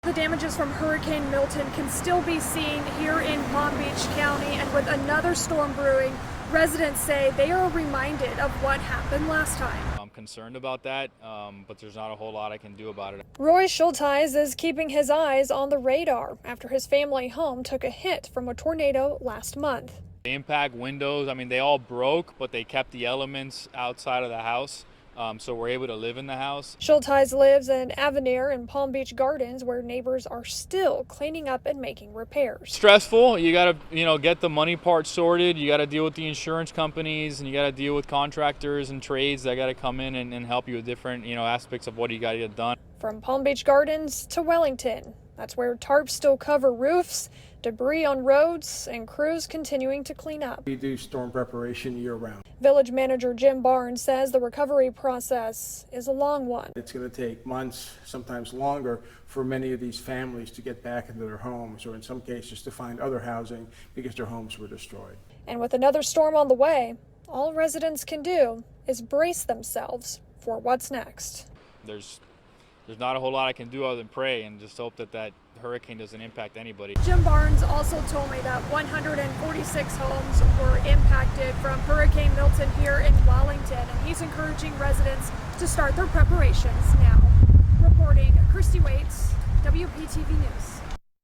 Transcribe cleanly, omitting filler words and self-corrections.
The damages from Hurricane Milton can still be seen here in Palm Beach County, and with another storm brewing, residents say they are reminded of what happened last time. I'm concerned about that, but there's not a whole lot I can do about it. Roy Schultheis is keeping his eyes on the radar after his family home took a hit from a tornado last month. The impact windows, they all broke, but they kept the elements outside of the house. So we're able to live in the house. Schultheis lives in Avenir in Palm Beach Gardens, where neighbors are still cleaning up and making repairs. Stressful. You got to, get the money part sorted. You got to deal with the insurance companies, and you got to deal with contractors and trades that got to come in and help you with different, aspects of what you got to get done. From Palm Beach Gardens to Wellington, that's where tarps still cover roofs, debris on roads, and crews continuing to clean up. We do storm preparation year-round. Village manager Jim Barnes says the recovery process is a long one. It's going to take months, sometimes longer, for many of these families to get back into their homes, or in some cases to find other housing because their homes were destroyed. And with another storm on the way, all residents can do is brace themselves for what's next. There's not a whole lot I can do other than pray and just hope that hurricane doesn't impact anybody. Jim Barnes also told me that 146 homes were impacted from Hurricane Milton here in Wellington, and he's encouraging residents to start their preparations now. Reporting, Christy Waits, WPTV News.